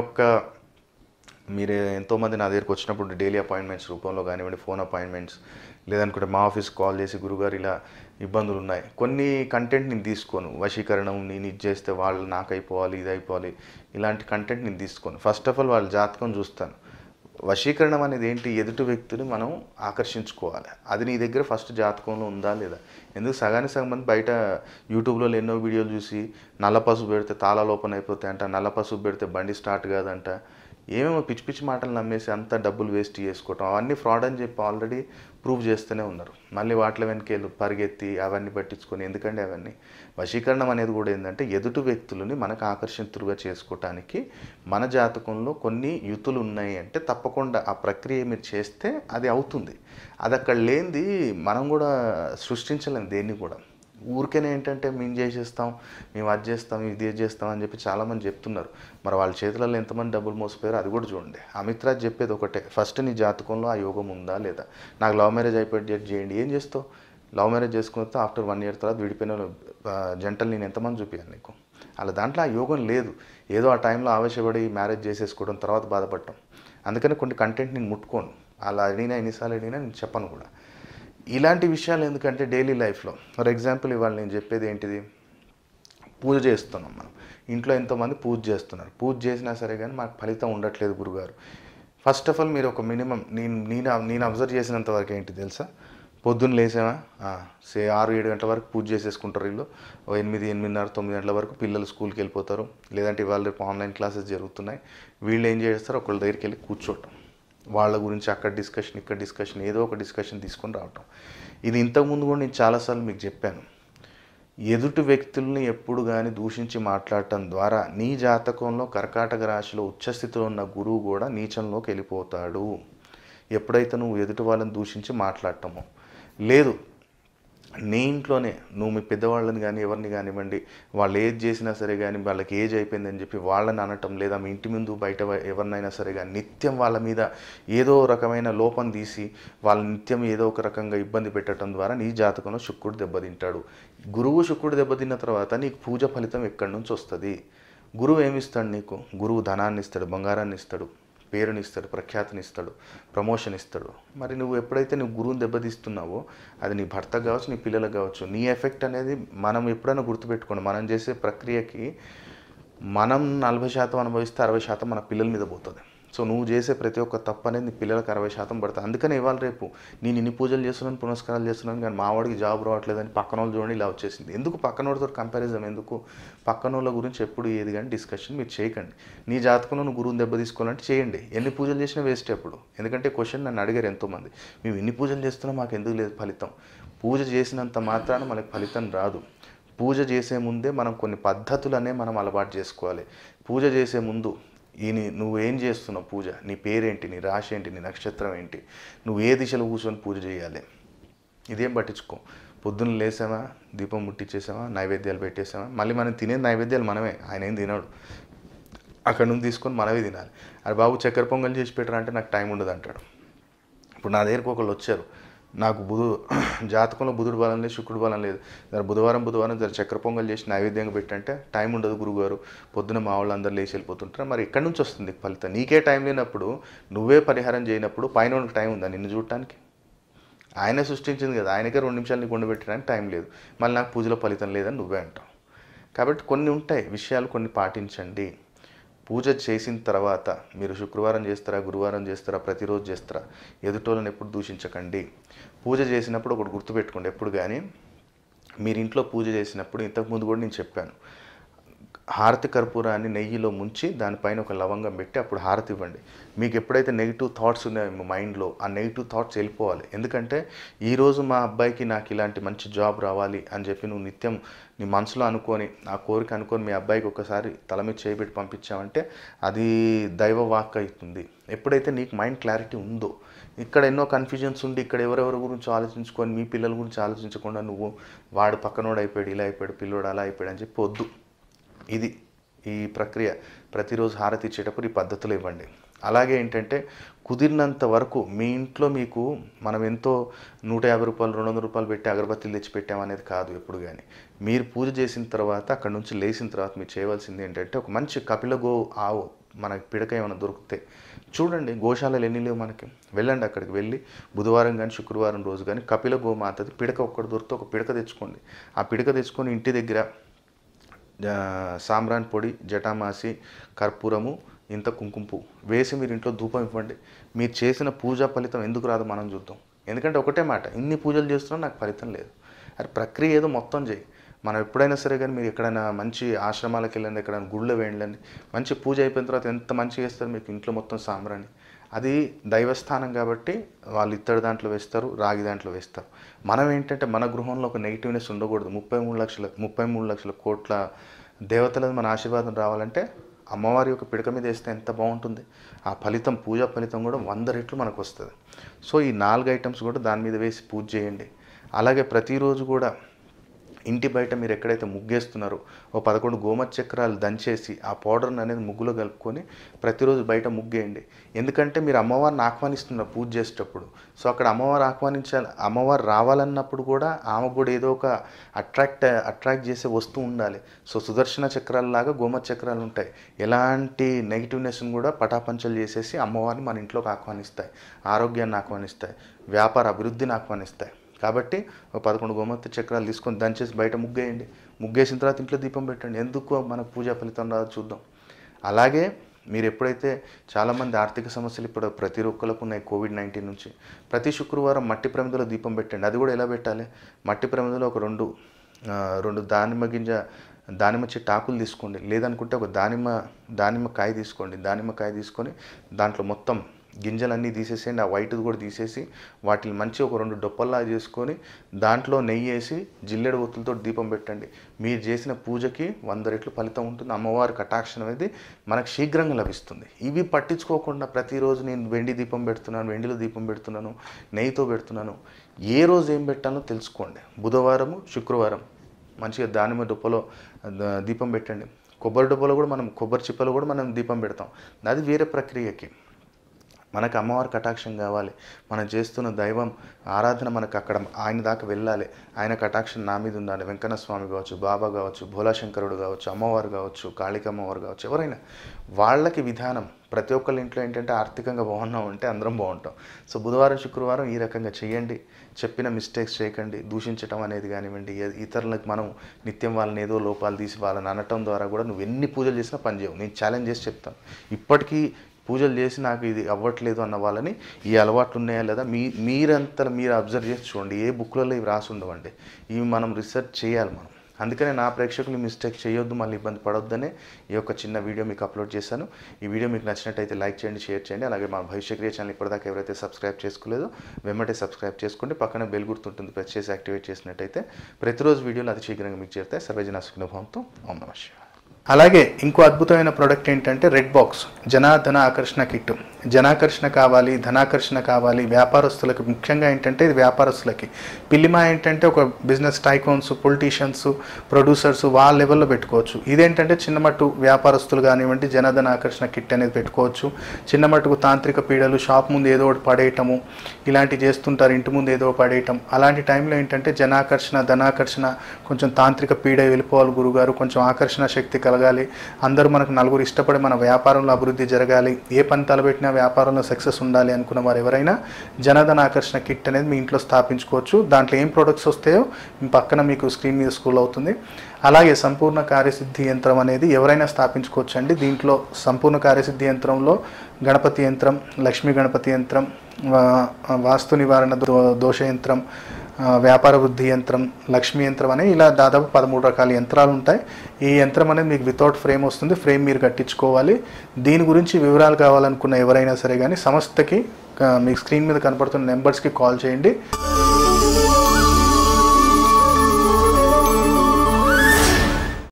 ఒక్క మీరు ఎంతోమంది నా దగ్గరికి వచ్చినప్పుడు డైలీ అపాయింట్మెంట్స్ రూపంలో కానివ్వండి, ఫోన్ అపాయింట్మెంట్స్ లేదనుకుంటే మా ఆఫీస్కి కాల్ చేసి గురుగారు ఇలా ఇబ్బందులు ఉన్నాయి, కొన్ని కంటెంట్ నేను తీసుకోను. వశీకరణం నేను ఇది చేస్తే వాళ్ళు నాకు అయిపోవాలి, ఇది అయిపోవాలి, ఇలాంటి కంటెంట్ నేను తీసుకోను. ఫస్ట్ ఆఫ్ ఆల్ వాళ్ళ జాతకం చూస్తాను. వశీకరణం అనేది ఏంటి? ఎదుటి వ్యక్తిని మనం ఆకర్షించుకోవాలి. అది నీ దగ్గర ఫస్ట్ జాతకంలో ఉందా లేదా? ఎందుకు సగానికి సగం మంది బయట యూట్యూబ్లో ఎన్నో వీడియోలు చూసి నల్ల పసుపు పెడితే తాళాలు ఓపెన్ అయిపోతాయంట, నల్ల పసుపు పెడితే బండి స్టార్ట్ కాదంట, ఏమేమో పిచ్చి పిచ్చి మాటలు నమ్మేసి అంతా డబ్బులు వేస్ట్ చేసుకోవటం, అవన్నీ ఫ్రాడ్ అని చెప్పి ఆల్రెడీ ప్రూవ్ చేస్తూనే ఉన్నారు. మళ్ళీ వాటిలో వెనకేళ్ళు పరిగెత్తి అవన్నీ పట్టించుకొని ఎందుకంటే అవన్నీ. వశీకరణం అనేది కూడా ఏంటంటే ఎదుటి వ్యక్తులని మనకు ఆకర్షితులుగా చేసుకోవటానికి మన జాతకంలో కొన్ని యుతులు ఉన్నాయి అంటే తప్పకుండా ఆ ప్రక్రియ మీరు చేస్తే అది అవుతుంది. అది అక్కడ లేనిది మనం కూడా సృష్టించలేం దేన్ని కూడా. ఊరికేనే ఏంటంటే మేము చేసేస్తాం, మేము అది చేస్తాం, ఇది చేస్తాం అని చెప్పి చాలామంది చెప్తున్నారు. మరి వాళ్ళ చేతులలో ఎంతమంది డబ్బులు మోసపోయారో అది కూడా చూడండి. అమిత్ రాజ్ చెప్పేది ఒకటే, ఫస్ట్ నీ జాతకంలో ఆ యోగం ఉందా లేదా? నాకు లవ్ మ్యారేజ్ అయిపోయి చేయండి, ఏం చేస్తావు? లవ్ మ్యారేజ్ చేసుకున్న ఆఫ్టర్ 1 year తర్వాత విడిపోయిన జంటలు నేను ఎంతమంది చూపించాను నీకు? అలా దాంట్లో ఆ యోగం లేదు. ఏదో ఆ టైంలో ఆవేశపడి మ్యారేజ్ చేసేసుకోవడం, తర్వాత బాధపడటం. అందుకని కొన్ని కంటెంట్ నేను ముట్టుకోను. అలా అడిగినా ఎన్నిసార్లు అడిగినా నేను చెప్పను కూడా. ఇలాంటి విషయాలు ఎందుకంటే డైలీ లైఫ్లో ఫర్ ఎగ్జాంపుల్ ఇవాళ నేను చెప్పేది ఏంటిది? పూజ చేస్తున్నాం మనం ఇంట్లో, ఎంతోమంది పూజ చేస్తున్నారు. పూజ చేసినా సరే కానీ మాకు ఫలితం ఉండట్లేదు గురుగారు. ఫస్ట్ ఆఫ్ ఆల్ మీరు ఒక మినిమం నేను అబ్జర్వ్ చేసినంత వరకు ఏంటి తెలుసా? పొద్దున్న లేసామా 6-7 గంటల వరకు పూజ చేసేసుకుంటారు వీళ్ళు. 8-8:30, 9 గంటల వరకు పిల్లలు స్కూల్కి వెళ్ళిపోతారు. లేదంటే ఇవాళ రేపు ఆన్లైన్ క్లాసెస్ జరుగుతున్నాయి. వీళ్ళు ఏం చేస్తారు? ఒకళ్ళ దగ్గరికి వెళ్ళి కూర్చోవటం, వాళ్ళ గురించి అక్కడ డిస్కషన్, ఇక్కడ డిస్కషన్, ఏదో ఒక డిస్కషన్ తీసుకొని రావటం. ఇది ఇంతకుముందు కూడా నేను చాలాసార్లు మీకు చెప్పాను. ఎదుటి వ్యక్తుల్ని ఎప్పుడు కానీ దూషించి మాట్లాడటం ద్వారా నీ జాతకంలో కర్కాటక రాశిలో ఉచ్చస్థితిలో ఉన్న గురువు కూడా నీచంలోకి వెళ్ళిపోతాడు. ఎప్పుడైతే నువ్వు ఎదుటి వాళ్ళని దూషించి మాట్లాడటమో లేదు, నీ ఇంట్లోనే నువ్వు మీ పెద్దవాళ్ళని కానీ ఎవరిని కానివ్వండి, వాళ్ళు ఏది చేసినా సరే కానీ వాళ్ళకి ఏజ్ అయిపోయిందని చెప్పి వాళ్ళని అనటం, లేదా మీ ఇంటి ముందు బయట ఎవరినైనా సరే కానీ నిత్యం వాళ్ళ మీద ఏదో రకమైన లోపం తీసి వాళ్ళ నిత్యం ఏదో ఒక రకంగా ఇబ్బంది పెట్టడం ద్వారా నీ జాతకంలో శుక్రుడు దెబ్బతింటాడు. గురువు శుక్రుడు దెబ్బతిన్న తర్వాత నీకు పూజ ఫలితం ఎక్కడి నుంచి వస్తుంది? గురువు ఏమిస్తాడు నీకు? గురువు ధనాన్ని ఇస్తాడు, బంగారాన్ని ఇస్తాడు, పేరుని ఇస్తాడు, ప్రఖ్యాతిని ఇస్తాడు, ప్రమోషన్ ఇస్తాడు. మరి నువ్వు ఎప్పుడైతే నువ్వు గురువుని దెబ్బతీస్తున్నావో అది నీ భర్తకు కావచ్చు, నీ పిల్లలకు కావచ్చు, నీ ఎఫెక్ట్ అనేది మనం ఎప్పుడైనా గుర్తుపెట్టుకోండి. మనం చేసే ప్రక్రియకి మనం 40% అనుభవిస్తే 60% మన పిల్లల మీద పోతుంది. సో నువ్వు చేసే ప్రతి ఒక్క తప్పు అనేది నీ పిల్లలకు 60% పడుతుంది. అందుకని ఇవాళ రేపు నేను ఇన్ని పూజలు చేస్తున్నాను, పునస్కారాలు చేస్తున్నాను, కానీ మా వాడికి జాబ్ రావట్లేదని పక్కన వాళ్ళు చూడండి ఇలా వచ్చేసింది. ఎందుకు పక్కన వాళ్ళతో కంపారిజన్? ఎందుకు? పక్కన వాళ్ళ గురించి ఎప్పుడు ఏది కానీ డిస్కషన్ మీరు చేయకండి. నీ జాతకంలో నువ్వు గురువుని దెబ్బ తీసుకోవాలంటే చేయండి. ఎన్ని పూజలు చేసినా వేస్ట్ ఎప్పుడు. ఎందుకంటే క్వశ్చన్ నన్ను అడిగారు ఎంతోమంది, మేము ఎన్ని పూజలు చేస్తున్నా మాకు ఎందుకు లేదు ఫలితం? పూజ చేసినంత మాత్రాన మనకు ఫలితం రాదు. పూజ చేసే ముందే మనం కొన్ని పద్ధతులనే మనం అలవాటు చేసుకోవాలి. పూజ చేసే ముందు నువ్వు ఏం చేస్తున్నావు, పూజ నీ పేరేంటి, నీ రాశి ఏంటి, నీ నక్షత్రం ఏంటి, నువ్వు ఏ దిశలో కూర్చొని పూజ చేయాలి, ఇదేం పట్టించుకో. పొద్దున్న లేసామా, దీపం ముట్టించేసామా, నైవేద్యాలు పెట్టేసామా, మళ్ళీ మనం తినేది నైవేద్యాలు మనమే, ఆయన ఏం తినడు. అక్కడ నుంచి తీసుకొని మనమే తినాలి. అరే బాబు చక్కెర పొంగల్ చేసి పెట్టరా అంటే నాకు టైం ఉండదు అంటాడు. ఇప్పుడు నా దగ్గరకు ఒకళ్ళు వచ్చారు, నాకు జాతకంలో బుధుడు బలం లేదు, శుక్రుడు బలం లేదు, బుధవారం చక్కెర పొంగల్ చేసి నైవేద్యంగా పెట్టంటే టైం ఉండదు గురువుగారు, పొద్దున మా వాళ్ళు అందరు లేచి వెళ్ళిపోతుంటారు. మరి ఎక్కడి నుంచి వస్తుంది ఫలితం? నీకే టైం లేనప్పుడు, నువ్వే పరిహారం చేయనప్పుడు పైన వాళ్ళకి టైం ఉందా నిన్ను చూడటానికి? ఆయనే సృష్టించింది కదా, ఆయనకే 2 నిమిషాలు నీకు పెట్టడానికి టైం లేదు. మళ్ళీ నాకు పూజలో ఫలితం లేదని నువ్వే అంటావు. కాబట్టి కొన్ని ఉంటాయి విషయాలు, కొన్ని పాటించండి. పూజ చేసిన తర్వాత మీరు శుక్రవారం చేస్తారా, గురువారం చేస్తారా, ప్రతిరోజు చేస్తారా, ఎదుటోళ్ళని ఎప్పుడు దూషించకండి. పూజ చేసినప్పుడు ఒకటి గుర్తుపెట్టుకోండి, ఎప్పుడు కానీ మీరు ఇంట్లో పూజ చేసినప్పుడు, ఇంతకుముందు కూడా నేను చెప్పాను, హారతి కర్పూరాన్ని నెయ్యిలో ముంచి దానిపైన ఒక లవంగం పెట్టి అప్పుడు హారతి ఇవ్వండి. మీకు ఎప్పుడైతే నెగిటివ్ థాట్స్ ఉన్నాయో మైండ్లో, ఆ నెగిటివ్ థాట్స్ వెళ్ళిపోవాలి. ఎందుకంటే ఈరోజు మా అబ్బాయికి నాకు ఇలాంటి మంచి జాబ్ రావాలి అని చెప్పి నువ్వు నిత్యం నీ మనసులో అనుకొని, ఆ కోరిక అనుకొని మీ అబ్బాయికి ఒకసారి తల మీద చేయబెట్టి పంపించామంటే అది దైవ వాక్ అవుతుంది. ఎప్పుడైతే నీకు మైండ్ క్లారిటీ ఉందో, ఇక్కడ ఎన్నో కన్ఫ్యూజన్స్ ఉండి ఇక్కడ ఎవరెవరి గురించి ఆలోచించుకొని మీ పిల్లల గురించి ఆలోచించకుండా నువ్వు వాడు పక్కనోడు అయిపోయాడు, ఇలా అయిపోయాడు, పిల్లోడు అలా అయిపోయాడు అని చెప్పి వద్దు. ఇది ఈ ప్రక్రియ ప్రతిరోజు హారతి ఇచ్చేటప్పుడు ఈ పద్ధతులు ఇవ్వండి. అలాగే ఏంటంటే కుదిరినంత వరకు మీ ఇంట్లో మీకు మనం ఎంతో 150 రూపాయలు 200 రూపాయలు పెట్టి అగరబత్తీలు తెచ్చి పెట్టామనేది కాదు. ఎప్పుడు కానీ మీరు పూజ చేసిన తర్వాత అక్కడ నుంచి లేచిన తర్వాత మీరు చేయవలసింది ఏంటంటే ఒక మంచి కపిల గో ఆవు మనకి పిడక ఏమైనా దొరికితే చూడండి, గోశాలలు ఎన్ని లేవు మనకి, వెళ్ళండి అక్కడికి, వెళ్ళి బుధవారం కానీ శుక్రవారం రోజు కానీ కపిల గోమాతది పిడక ఒక్కటి దొరికితే ఒక పిడక తెచ్చుకోండి. ఆ పిడక తెచ్చుకొని ఇంటి దగ్గర సాంబ్రాన్ పొడి, జటామాసి, కర్పూరము, ఇంత కుంకుమ పువ్వు వేసి మీరు ఇంట్లో ధూపం ఇవ్వండి. మీరు చేసిన పూజా ఫలితం ఎందుకు రాదో మనం చూద్దాం. ఎందుకంటే ఒకటే మాట, ఇన్ని పూజలు చేస్తున్నా నాకు ఫలితం లేదు. అది ప్రక్రియ ఏదో మొత్తం చేయి. మనం ఎప్పుడైనా సరే కానీ మీరు ఎక్కడైనా మంచి ఆశ్రమాలకు వెళ్ళండి, ఎక్కడైనా గుళ్ళో వెళ్ళండి, మంచి పూజ అయిపోయిన తర్వాత ఎంత మంచిగా చేస్తారు మీకు ఇంట్లో మొత్తం సాంబ్రాణి. అది దైవస్థానం కాబట్టి వాళ్ళు ఇత్తడి దాంట్లో వేస్తారు, రాగి దాంట్లో వేస్తారు. మనం ఏంటంటే మన గృహంలో ఒక నెగిటివ్నెస్ ఉండకూడదు. 33 లక్షల కోట్ల దేవతలది మన ఆశీర్వాదం రావాలంటే అమ్మవారి యొక్క పిడక మీద వేస్తే ఎంత బాగుంటుంది. ఆ ఫలితం, పూజా ఫలితం కూడా 100 రెట్లు మనకు వస్తుంది. సో ఈ 4 ఐటమ్స్ కూడా దాని మీద వేసి పూజ చేయండి. అలాగే ప్రతిరోజు కూడా ఇంటి బయట మీరు ఎక్కడైతే ముగ్గేస్తున్నారో ఓ 11 గోమతి చక్రాలు దంచేసి ఆ పౌడర్ని అనేది ముగ్గులో కలుపుకొని ప్రతిరోజు బయట ముగ్గేయండి. ఎందుకంటే మీరు అమ్మవారిని ఆహ్వానిస్తున్నారు పూజ చేసేటప్పుడు. సో అక్కడ అమ్మవారు రావాలన్నప్పుడు కూడా ఆమెకు కూడా ఏదో ఒక అట్రాక్ట్ చేసే వస్తువు ఉండాలి. సో సుదర్శన చక్రాలలాగా గోమతి చక్రాలు ఉంటాయి. ఎలాంటి నెగిటివ్నెస్ని కూడా పటాపంచలు చేసేసి అమ్మవారిని మన ఇంట్లోకి ఆహ్వానిస్తాయి, ఆరోగ్యాన్ని ఆహ్వానిస్తాయి, వ్యాపార అభివృద్ధిని ఆహ్వానిస్తాయి. కాబట్టి 11 గోమతి చక్రాలు తీసుకొని దంచేసి బయట ముగ్గేయండి. ముగ్గేసిన తర్వాత ఇంట్లో దీపం పెట్టండి. ఎందుకు మనకు పూజా ఫలితం రాదు చూద్దాం. అలాగే మీరు ఎప్పుడైతే చాలామంది ఆర్థిక సమస్యలు ఇప్పుడు ప్రతి ఒక్కరికి ఉన్నాయి కోవిడ్-19 నుంచి, ప్రతి శుక్రవారం మట్టి ప్రమిదలో దీపం పెట్టండి. అది కూడా ఎలా పెట్టాలి, మట్టి ప్రమిదలో ఒక రెండు దానిమ్మ చెట్టు ఆకులు తీసుకోండి, లేదనుకుంటే ఒక దానిమ్మకాయ తీసుకోండి. దానిమ్మకాయ తీసుకొని దాంట్లో మొత్తం గింజలన్నీ తీసేసేయండి, ఆ వైట్ది కూడా తీసేసి వాటిని మంచిగా ఒక 2 డొప్పల్లా చేసుకొని దాంట్లో నెయ్యి వేసి జిల్లెడు ఒత్తులతో దీపం పెట్టండి. మీరు చేసిన పూజకి 100 రెట్లు ఫలితం ఉంటుంది. అమ్మవారి కటాక్షం అనేది మనకు శీఘ్రంగా లభిస్తుంది. ఇవి పట్టించుకోకుండా ప్రతిరోజు నేను వెండిలో దీపం పెడుతున్నాను, నెయ్యితో పెడుతున్నాను. ఏ రోజు ఏం పెట్టాలో తెలుసుకోండి. బుధవారము శుక్రవారం మంచిగా దానిమ్మ డొప్పలో దీపం పెట్టండి. కొబ్బరి డొప్పలో కూడా కొబ్బరి చిప్పలో కూడా మనం దీపం పెడతాం. అది వేరే ప్రక్రియకి. మనకు అమ్మవారి కటాక్షం కావాలి, మనం చేస్తున్న దైవం ఆరాధన మనకు అక్కడ ఆయన దాకా వెళ్ళాలి, ఆయన కటాక్షం నా మీద ఉండాలి. వెంకన్న స్వామి కావచ్చు, బాబా కావచ్చు, భోలాశంకరుడు కావచ్చు, అమ్మవారు కావచ్చు, కాళికమ్మవారు కావచ్చు, ఎవరైనా వాళ్ళకి విధానం. ప్రతి ఒక్కళ్ళ ఇంట్లో ఏంటంటే ఆర్థికంగా బాగున్నాం అంటే అందరం బాగుంటాం. సో బుధవారం శుక్రవారం ఈ రకంగా చేయండి. చెప్పిన మిస్టేక్స్ చేయకండి. దూషించడం అనేది కానివ్వండి, ఇతరులకు మనం నిత్యం వాళ్ళని ఏదో లోపాలు తీసి వాళ్ళని అనటం ద్వారా కూడా నువ్వు ఎన్ని పూజలు చేసినా పనిచేయవు. నేను ఛాలెంజ్ చేసి చెప్తాను. ఇప్పటికీ పూజలు చేసి నాకు ఇది అవ్వట్లేదు అన్న వాళ్ళని ఈ అలవాట్లు ఉన్నాయా లేదా మీరు అబ్జర్వ్ చేసి చూడండి. ఏ బుక్లలో ఇవి రాసి ఉండవండి, ఇవి మనం రీసెర్చ్ చేయాలి మనం. అందుకనే నా ప్రేక్షకులు మిస్టేక్ చేయొద్దు, మళ్ళీ ఇబ్బంది పడొద్దనే ఈ యొక్క చిన్న వీడియో మీకు అప్లోడ్ చేశాను. ఈ వీడియో మీకు నచ్చినట్టయితే లైక్ చేయండి, షేర్ చేయండి. అలాగే మా భవిష్యక్రియ ఛానల్ ఇప్పటిదాకా ఎవరైతే సబ్స్క్రైబ్ చేసుకోలేదో వెంబడే సబ్స్క్రైబ్ చేసుకోండి. పక్కన బెల్ గుర్తుంటుంది, ప్రెస్ చేసి యాక్టివేట్ చేసినట్టయితే ప్రతిరోజు వీడియోలు అతి శీఘ్రంగా మీకు చేరుతాయి. సర్వజన సుఖినోభవంతు. ఓం నమః శివాయ. అలాగే ఇంకో అద్భుతమైన ప్రోడక్ట్ ఏంటంటే రెడ్ బాక్స్ ధన ఆకర్షణ కిట్. జనాకర్షణ కావాలి, ధనాకర్షణ కావాలి వ్యాపారస్తులకి. ముఖ్యంగా ఏంటంటే ఇది వ్యాపారస్తులకి. పిల్లిమా ఏంటంటే ఒక బిజినెస్ టైకోన్స్, పొలిటీషియన్స్, ప్రొడ్యూసర్స్ వాళ్ళ లెవెల్లో పెట్టుకోవచ్చు. ఇదేంటంటే చిన్నమట్టు వ్యాపారస్తులు కానివ్వండి జనధన ఆకర్షణ కిట్ అనేది పెట్టుకోవచ్చు. చిన్నమట్టుకు తాంత్రిక పీడలు, షాప్ ముందు ఏదో ఒకటి పడేయటము ఇలాంటివి చేస్తుంటారు, ఇంటి ముందు ఏదో పడేయటం. అలాంటి టైంలో ఏంటంటే జనాకర్షణ, ధనాకర్షణ, కొంచెం తాంత్రిక పీడ వెళ్ళిపోవాలి గురుగారు, కొంచెం ఆకర్షణ శక్తి కలగాలి, అందరూ మనకు నలుగురు ఇష్టపడి మన వ్యాపారంలో అభివృద్ధి జరగాలి, ఏ పని తలపెట్టినా వ్యాపారంలో సక్సెస్ ఉండాలి అనుకున్న వారు ఎవరైనా జనధన ఆకర్షణ కిట్ అనేది మీ ఇంట్లో స్థాపించుకోవచ్చు. దాంట్లో ఏం ప్రొడక్ట్స్ వస్తాయో పక్కన మీకు స్క్రీన్ మీద స్క్రోల్ అవుతుంది. అలాగే సంపూర్ణ కార్యసిద్ధి యంత్రం అనేది ఎవరైనా స్థాపించుకోవచ్చు అండి. దీంట్లో సంపూర్ణ కార్యసిద్ధి యంత్రంలో గణపతి యంత్రం, లక్ష్మీ గణపతి యంత్రం, వాస్తు నివారణ దోష యంత్రం, వ్యాపార వృద్ధి యంత్రం, లక్ష్మీ యంత్రం అని ఇలా దాదాపు 13 రకాల యంత్రాలు ఉంటాయి. ఈ యంత్రం అనేది మీకు వితౌట్ ఫ్రేమ్ వస్తుంది, ఫ్రేమ్ మీరు కట్టించుకోవాలి. దీని గురించి వివరాలు కావాలనుకున్న ఎవరైనా సరే కానీ సంస్థకి మీకు స్క్రీన్ మీద కనపడుతున్న నెంబర్స్కి కాల్ చేయండి.